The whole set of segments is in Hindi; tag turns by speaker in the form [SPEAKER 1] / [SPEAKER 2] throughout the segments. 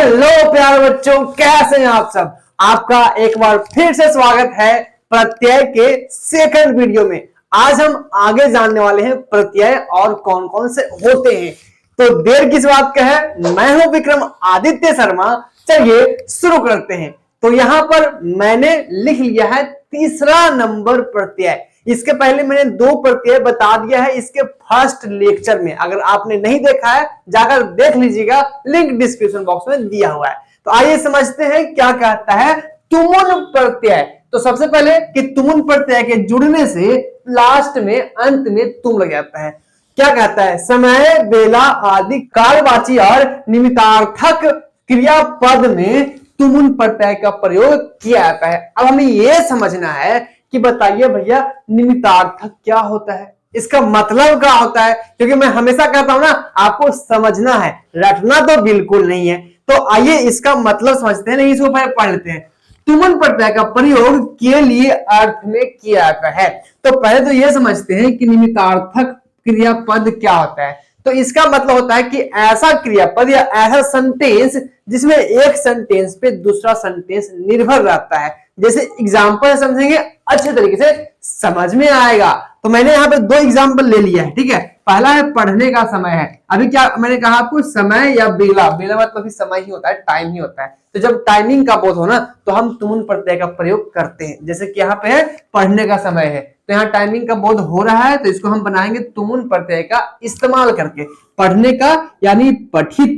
[SPEAKER 1] हेलो प्यारे बच्चों, कैसे हैं आप सब। आपका एक बार फिर से स्वागत है प्रत्यय के सेकंड वीडियो में। आज हम आगे जानने वाले हैं प्रत्यय और कौन कौन से होते हैं। तो देर किस बात का है, मैं हूं विक्रम आदित्य शर्मा। चलिए शुरू करते हैं। तो यहां पर मैंने लिख लिया है तीसरा नंबर प्रत्यय। इसके पहले मैंने दो प्रत्यय बता दिया है इसके फर्स्ट लेक्चर में। अगर आपने नहीं देखा है जाकर देख लीजिएगा, लिंक डिस्क्रिप्शन बॉक्स में दिया हुआ है। तो आइए समझते हैं क्या कहता है तुमुन प्रत्यय। तो सबसे पहले कि तुमुन प्रत्यय के जुड़ने से लास्ट में अंत में तुम लग जाता है। क्या कहता है, समय बेला आदि कार्यवाची और निमित्तार्थक क्रियापद में तुमुन प्रत्यय का प्रयोग किया जाता है। अब हमें यह समझना है कि बताइए भैया निमित्तार्थक क्या होता है, इसका मतलब क्या होता है। क्योंकि मैं हमेशा कहता हूं ना, आपको समझना है, रटना तो बिल्कुल नहीं है। तो आइए इसका मतलब समझते हैं, नहीं इसको पहले पढ़ लेते हैं। तुमुन प्रत्यय का प्रयोग के लिए अर्थ में किया जाता है। तो पहले तो यह समझते हैं कि निमित्तार्थक क्रियापद क्या होता है। तो इसका मतलब होता है कि ऐसा क्रियापद या ऐसा सेंटेंस जिसमें एक सेंटेंस पे दूसरा सेंटेंस निर्भर रहता है। जैसे एग्जांपल समझेंगे अच्छे तरीके से समझ में आएगा। तो मैंने यहाँ पे दो एग्जांपल ले लिया है, ठीक है। पहला है पढ़ने का समय है। अभी क्या मैंने कहा आपको, समय या बेला, बेला मतलब भी समय ही होता है, टाइम ही होता है। तो जब टाइमिंग का बोध हो ना तो हम तुमुन प्रत्यय का प्रयोग करते हैं। जैसे कि यहाँ पे है पढ़ने का समय है, तो यहाँ टाइमिंग का बोध हो रहा है, तो इसको हम बनाएंगे तुमुन प्रत्यय का इस्तेमाल करके। पढ़ने का यानी पठी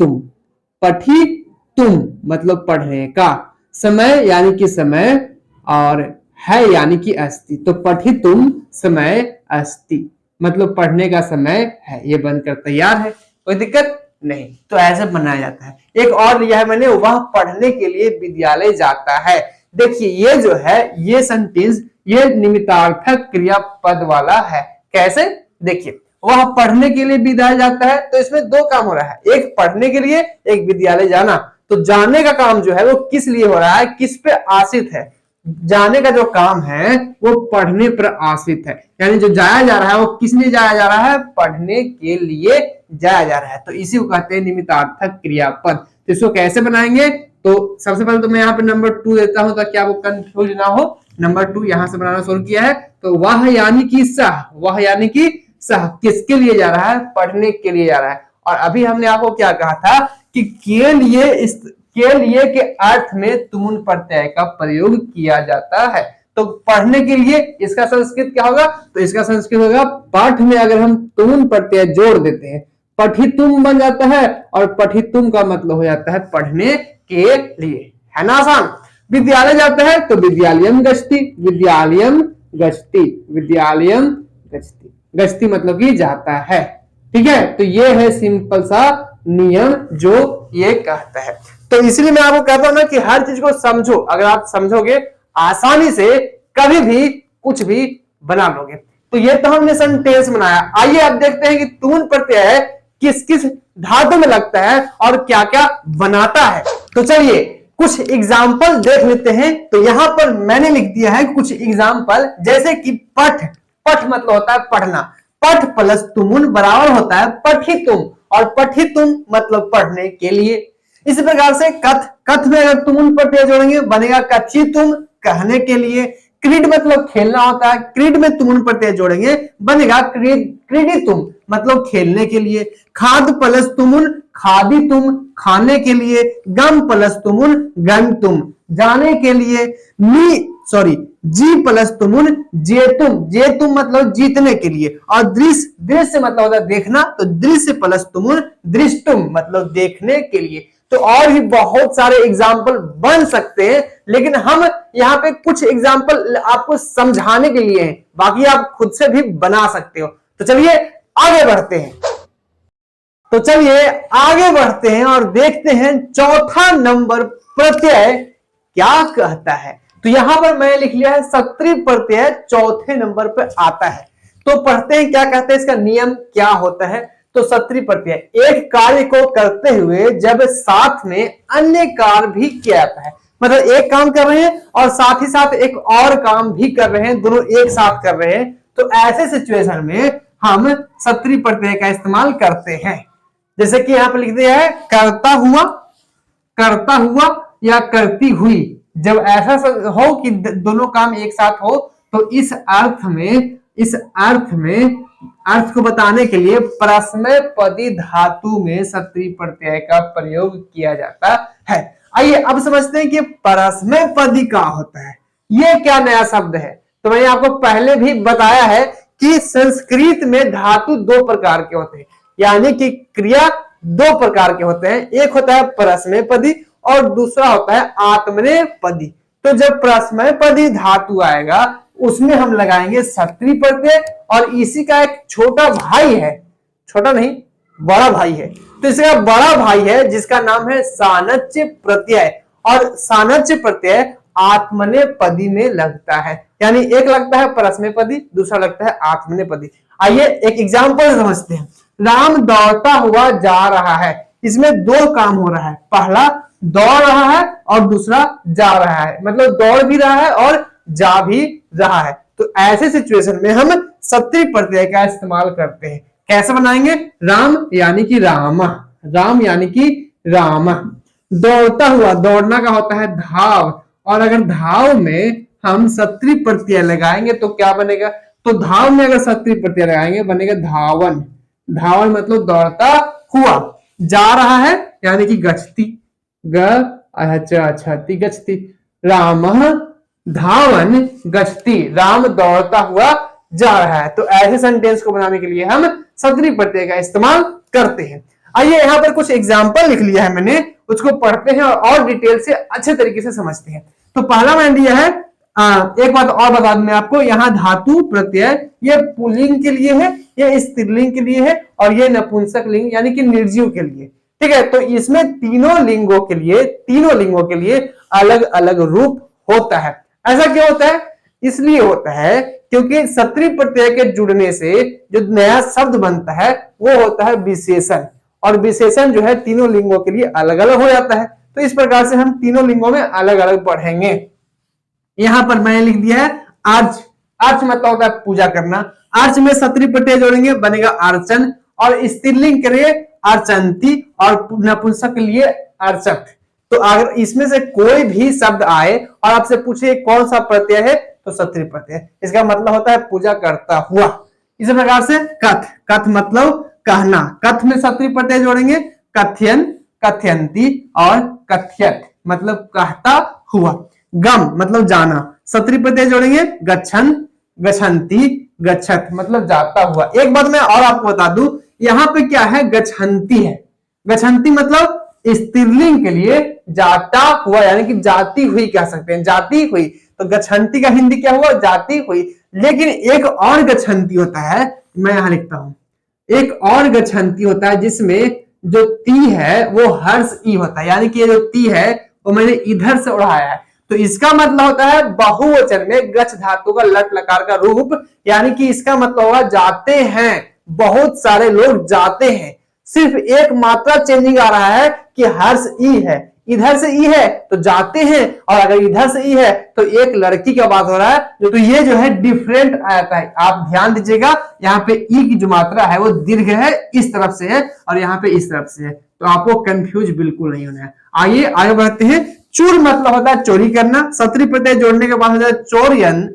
[SPEAKER 1] तुम मतलब पढ़ने का, समय यानी कि समय, और है यानी कि अस्ति। तो पठितुम समय अस्ति मतलब पढ़ने का समय है। ये बनकर तैयार है, कोई दिक्कत नहीं। तो ऐसे बनाया जाता है। एक और लिया है मैंने, वह पढ़ने के लिए विद्यालय जाता है। देखिए ये जो है ये सेंटेंस ये निमित्तार्थक क्रियापद वाला है। कैसे, देखिए वह पढ़ने के लिए विद्यालय जाता है, तो इसमें दो काम हो रहा है, एक पढ़ने के लिए, एक विद्यालय जाना। तो जाने का काम जो है वो किस लिए हो रहा है, किस पे आश्रित है। जाने का जो काम है वो पढ़ने पर आश्रित है। यानी जो जाया जा रहा है वो किस लिए जाया जा रहा है, पढ़ने के लिए जाया जा रहा है। तो इसी को कहते हैं निमित्तार्थक क्रियापद। तो इसको कैसे बनाएंगे, तो सबसे पहले तो मैं यहाँ पे नंबर 2 देता हूं ताकि आपको कंफ्यूज ना हो। नंबर 2 यहां से बनाना शुरू किया है। तो वह यानी कि सह, वह यानी कि सह किसके लिए जा रहा है, पढ़ने के लिए जा रहा है। और अभी हमने आपको क्या कहा था कि के लिए के अर्थ में तुमुन प्रत्यय का प्रयोग किया जाता है। तो पढ़ने के लिए इसका संस्कृत क्या होगा, तो इसका संस्कृत होगा पाठ में अगर हम तुमुन प्रत्यय जोड़ देते हैं पठितुम बन जाता है, और पठितुम का मतलब हो जाता है पढ़ने के लिए, है ना आसान। विद्यालय जाता है तो विद्यालयम गच्छति, विद्यालयम गच्छति, विद्यालयम गच्छति, गच्छति मतलब कि जाता है, ठीक है। तो ये है सिंपल सा नियम जो ये कहता है। तो इसलिए मैं आपको कहता हूं ना कि हर चीज को समझो। अगर आप समझोगे आसानी से कभी भी कुछ भी बना लोगे। तो ये तो हमने सेंटेंस बनाया। आइए अब देखते हैं कि तुमुन प्रत्यय किस किस धातु में लगता है और क्या क्या बनाता है। तो चलिए कुछ एग्जाम्पल देख लेते हैं। तो यहां पर मैंने लिख दिया है कुछ एग्जाम्पल, जैसे कि पठ, पठ मतलब होता है पढ़ना, पठ प्लस तुमुन बराबर होता है पठितुम, और पठितुम मतलब पढ़ने के लिए। इसी प्रकार से कथ, कथ में अगर तुमुन प्रत्यय जोड़ेंगे बनेगा कथितुम, कहने के लिए। क्रीड मतलब खेलना होता है, क्रीड में तुमुन प्रत्यय जोड़ेंगे बनेगा क्रीडितुम मतलब खेलने के लिए। खाद प्लस तुमुन खादितुम, खाने के लिए। गम प्लस तुमुन गंतुम, जाने के लिए। जी प्लस तुमुन जेतुम, जेतुम मतलब जीतने के लिए। और दृश्य, दृश्य मतलब होता है देखना, तो दृश्य प्लस तुमुन दृष्टुम मतलब देखने के लिए। तो और भी बहुत सारे एग्जाम्पल बन सकते हैं, लेकिन हम यहाँ पे कुछ एग्जाम्पल आपको समझाने के लिए हैं, बाकी आप खुद से भी बना सकते हो। तो चलिए आगे बढ़ते हैं। तो चलिए आगे बढ़ते हैं और देखते हैं चौथा नंबर प्रत्यय क्या कहता है। तो यहां पर मैंने लिख लिया है सत्री प्रत्यय चौथे नंबर पर आता है। तो पढ़ते हैं क्या कहते हैं, इसका नियम क्या होता है। तो सत्री प्रत्यय एक कार्य को करते हुए जब साथ में अन्य कार्य भी किया जाता है, मतलब एक काम कर रहे हैं और साथ ही साथ एक और काम भी कर रहे हैं, दोनों एक साथ कर रहे हैं। तो ऐसे सिचुएशन में हम सत्री प्रत्यय का इस्तेमाल करते हैं। जैसे कि यहां पर लिख दिया है करता हुआ, करता हुआ या करती हुई, जब ऐसा हो कि दोनों काम एक साथ हो, तो इस अर्थ में अर्थ को बताने के लिए परस्मैपदी धातु में सत्री प्रत्यय का प्रयोग किया जाता है। आइए अब समझते हैं कि परस्मैपदी क्या होता है, ये क्या नया शब्द है। तो मैंने आपको पहले भी बताया है कि संस्कृत में धातु दो प्रकार के होते हैं, यानी कि क्रिया दो प्रकार के होते हैं, एक होता है परस्मैपदी और दूसरा होता है आत्मनेपदी। तो जब परस्मैपदी धातु आएगा उसमें हम लगाएंगे सत्री प्रत्यय, और इसी का एक छोटा भाई है, छोटा नहीं बड़ा भाई है, तो इसका बड़ा भाई है जिसका नाम है सानच्य प्रत्यय, और सानच्य प्रत्यय आत्मनेपदी में लगता है, यानी एक लगता है परस्मैपदी, दूसरा लगता है आत्मनेपदी। आइए एक एग्जांपल समझते हैं। राम दौड़ता हुआ जा रहा है, इसमें दो काम हो रहा है, पहला दौड़ रहा है और दूसरा जा रहा है, मतलब दौड़ भी रहा है और जा भी रहा है। तो ऐसे सिचुएशन में हम सत्री प्रत्यय का इस्तेमाल करते हैं। कैसे बनाएंगे? राम यानी कि राम, राम यानी कि राम। दौड़ता हुआ, दौड़ना का होता है धाव, और अगर धाव में हम सत्री प्रत्यय लगाएंगे तो क्या बनेगा? तो धाव में अगर सत्री प्रत्यय लगाएंगे बनेगा धावन। धावन मतलब दौड़ता हुआ। जा रहा है यानी कि गच्छति, गच्छति गच्छति, राम धावन गच्छति, राम दौड़ता हुआ जा रहा है। तो ऐसे सेंटेंस को बनाने के लिए हम सत्री प्रत्यय का इस्तेमाल करते हैं। आइए यहाँ पर कुछ एग्जाम्पल लिख लिया है मैंने, उसको पढ़ते हैं और डिटेल से अच्छे तरीके से समझते हैं। तो पहला मैंने दिया है, एक बात और बता दूं मैं आपको, यहाँ धातु प्रत्यय ये पुल्लिंग के लिए है, ये स्त्रीलिंग के लिए है, और ये नपुंसक लिंग यानी कि निर्जीव के लिए। ठीक है, तो इसमें तीनों लिंगों के लिए अलग अलग रूप होता है। ऐसा क्यों होता है? इसलिए होता है क्योंकि सत्री प्रत्यय के जुड़ने से जो नया शब्द बनता है वो होता है विशेषण, और विशेषण जो है तीनों लिंगों के लिए अलग अलग हो जाता है। तो इस प्रकार से हम तीनों लिंगों में अलग अलग पढ़ेंगे। यहां पर मैंने लिख दिया है अर्च। अर्च मतलब होता है पूजा करना। अर्च में सत्री प्रत्यय जोड़ेंगे बनेगा अर्चन, और स्त्रीलिंग के लिए अर्चंती, और नपुंसक के लिए अर्चक। तो अगर इसमें से कोई भी शब्द आए और आपसे पूछे कौन सा प्रत्यय है, तो सत्री प्रत्यय, इसका मतलब होता है पूजा करता हुआ। इसी प्रकार से कथ, कथ मतलब कहना, कथ में सत्री प्रत्यय जोड़ेंगे कथयन, कथयंती, और कथयत मतलब कहता हुआ। गम मतलब जाना, सत्री प्रत्यय जोड़ेंगे गच्छन, गच्छन्ति, गच्छत मतलब जाता हुआ। एक बात मैं और आपको बता दूं, यहाँ पे क्या है, गच्छन्ति है। गच्छन्ति मतलब स्त्रीलिंग के लिए जाता हुआ, यानी कि जाती हुई कह सकते हैं, जाती हुई। तो गच्छन्ति का हिंदी क्या हुआ? जाती हुई। लेकिन एक और गच्छन्ति होता है, मैं यहां लिखता हूं, एक और गच्छन्ति होता है जिसमें जो ती है वो हर्ष ई होता है, यानी कि ये जो ती है वो मैंने इधर से उड़ाया है। तो इसका मतलब होता है बहुवचन में गच्छ धातु का लट लकार का रूप, यानी कि इसका मतलब होगा जाते हैं, बहुत सारे लोग जाते हैं। सिर्फ एक मात्रा चेंजिंग आ रहा है कि हर्ष ई है, इधर से ई है तो जाते हैं, और अगर इधर से ई है तो एक लड़की का बात हो रहा है। तो ये जो है डिफरेंट आता है। आप ध्यान दीजिएगा, यहाँ पे ई की जो मात्रा है वो दीर्घ है, इस तरफ से है, और यहाँ पे इस तरफ से है, तो आपको कंफ्यूज बिल्कुल नहीं होना है। आइए आगे बढ़ते हैं। चूर मतलब होता है चोरी करना, सत्री प्रत्यय जोड़ने के बाद होता है चोरयन,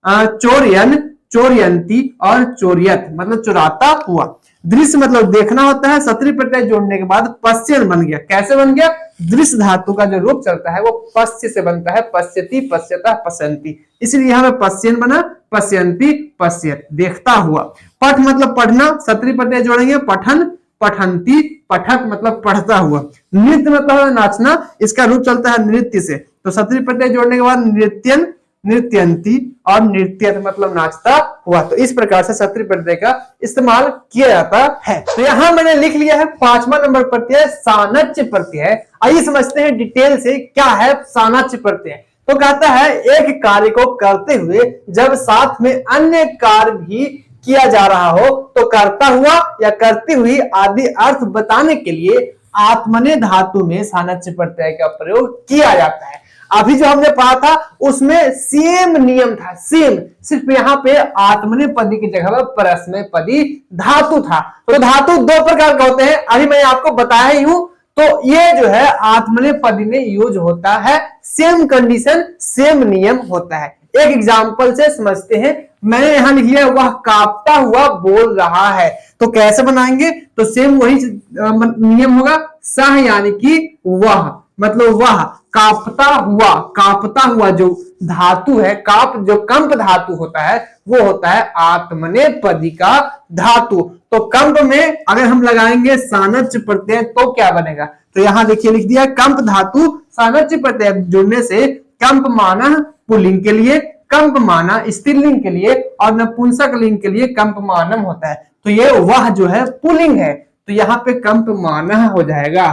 [SPEAKER 1] चोरयन, चोरयंती, और चोरियत मतलब चुराता हुआ। दृश्य मतलब देखना होता है, सत्री प्रत्यय जोड़ने के बाद पश्यन बन गया। कैसे बन गया? दृश्य धातु का जो रूप चलता है वो पश्य से बनता है, पश्यति, पश्यता, पश्यन्ति, इसलिए यहाँ पे पश्यन बना, पश्यन्ति, पश्यत देखता हुआ। पठ मतलब पढ़ना, सत्री प्रत्यय जोड़ेंगे पठन, पठन्ति, पठक मतलब पढ़ता हुआ। नृत्य मतलब नाचना, इसका रूप चलता है नृत्य से, तो सत्री प्रत्यय जोड़ने के बाद नृत्यन, नृत्यंती, और नृत्यत मतलब नाचता हुआ। तो इस प्रकार से सत्री प्रत्यय का इस्तेमाल किया जाता है। तो यहां मैंने लिख लिया है 5वां नंबर प्रत्यय सानच्य प्रत्यय। आइए समझते हैं डिटेल से क्या है सानच्य प्रत्यय। तो कहता है एक कार्य को करते हुए जब साथ में अन्य कार्य भी किया जा रहा हो तो करता हुआ या करती हुई आदि अर्थ बताने के लिए आत्मने धातु में सानच्य प्रत्यय का प्रयोग किया जाता है। अभी जो हमने पढ़ा था उसमें सेम नियम था, सेम, सिर्फ यहाँ पे आत्मनेपदी की जगह पर परस्मैपदी धातु था। तो धातु दो प्रकार के होते हैं, अभी मैं आपको बताया ही हूं तो ये जो है आत्मनेपदी में यूज होता है, सेम कंडीशन सेम नियम होता है। एक एग्जांपल से समझते हैं। मैंने यहां लिख लिया वह कांपता हुआ बोल रहा है, तो कैसे बनाएंगे, तो सेम वही नियम होगा, सह यानी कि वह, मतलब वह कांपता हुआ जो धातु है, काप जो कंप धातु होता है वो होता है आत्मनेपदी का धातु। तो कंप में अगर हम लगाएंगे सानच प्रत्यय तो क्या बनेगा, तो यहां देखिए लिख दिया कंप धातु सानच प्रत्यय जुड़ने से कंप माना पुल्लिंग के लिए, कंप माना स्त्रीलिंग के लिए और नपुंसक लिंग के लिए कंप मानम होता है। तो ये वह जो है पुल्लिंग है, तो यहाँ पे कंप मानह हो जाएगा,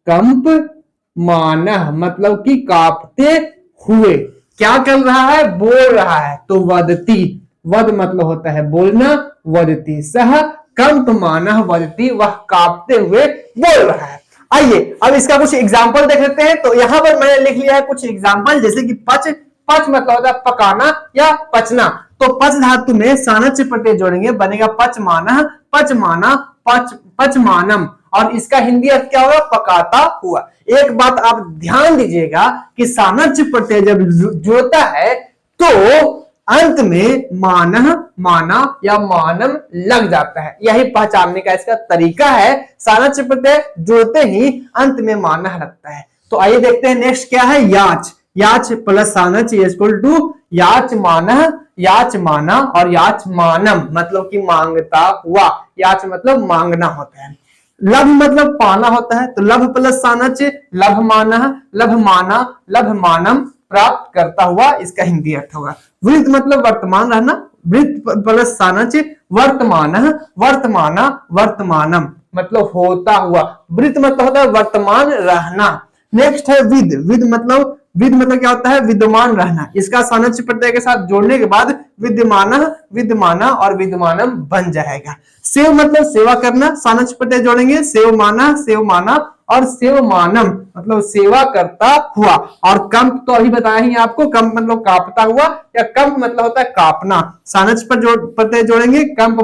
[SPEAKER 1] कंप मानह मतलब कि कांपते हुए, क्या चल रहा है, बोल रहा है, तो वदती, वद मतलब होता है बोलना, वदती सह कंप मानह वदती, वह कांपते हुए बोल रहा है। आइए अब इसका कुछ एग्जांपल देख लेते हैं। तो यहां पर मैंने लिख लिया है कुछ एग्जांपल, जैसे कि पच, पच मतलब होता है पकाना या पचना, तो पच धातु में सानच प्रत्यय जोड़ेंगे, बनेगा पचमानः, पचमाना, पचमानम, और इसका हिंदी अर्थ क्या होगा, पकाता हुआ। एक बात आप ध्यान दीजिएगा कि सानच प्रत्यय जब जुड़ता है तो अंत में मानह, माना या मानम लग जाता है, यही पहचानने का इसका तरीका है। सानच प्रत्यय जुड़ते ही अंत में मानह लगता है। तो आइए देखते हैं नेक्स्ट क्या है, याच, याच प्लस सानच इक्वल टू याच मानह, याच माना और याच मानम मतलब कि मांगता हुआ, याच मतलब मांगना होता है। लभ मतलब पाना होता है, तो लभ प्लस सानच लभ माना, लभ माना, लभ मानम प्राप्त करता हुआ, इसका हिंदी अर्थ होगा। वृत्त मतलब वर्तमान रहना, वृत्त प्लस सानच वर्तमान, वर्तमाना, वर्तमानम मतलब होता हुआ, वृत्त मतलब होता है वर्तमान रहना। नेक्स्ट है विद, विद मतलब क्या होता है, विद्यमान रहना, इसका सानच प्रत्यय के साथ जोड़ने के बाद विद्यमान, विद्यमाना और विद्यमानम बन जाएगा। सेव मतलब सेवा करना, सानच प्रत्यय जोड़ेंगे, सेव माना और सेव मानम मतलब सेवा करता हुआ। और कंप तो अभी बताया ही आपको, कंप मतलब कांपता हुआ, या कंप मतलब होता है कांपना, सानच पर प्रत्यय जोड़ेंगे, कंप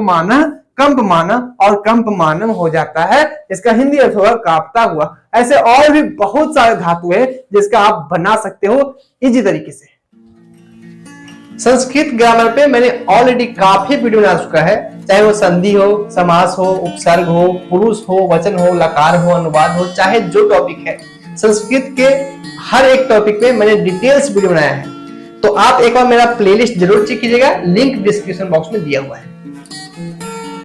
[SPEAKER 1] माना और कंप मानम हो जाता है, इसका हिंदी अर्थ होगा कांपता हुआ। ऐसे और भी बहुत सारे धातु है जिसका आप बना सकते हो इजी तरीके से। संस्कृत ग्रामर पे मैंने ऑलरेडी काफी वीडियो बना चुका है, चाहे वो संधि हो, समास हो, उपसर्ग हो, पुरुष हो, वचन हो, लकार हो, अनुवाद हो, चाहे जो टॉपिक है, संस्कृत के हर एक टॉपिक पे मैंने डिटेल्स वीडियो बनाया है। तो आप एक बार मेरा प्लेलिस्ट जरूर चेक कीजिएगा, लिंक डिस्क्रिप्शन बॉक्स में दिया हुआ है।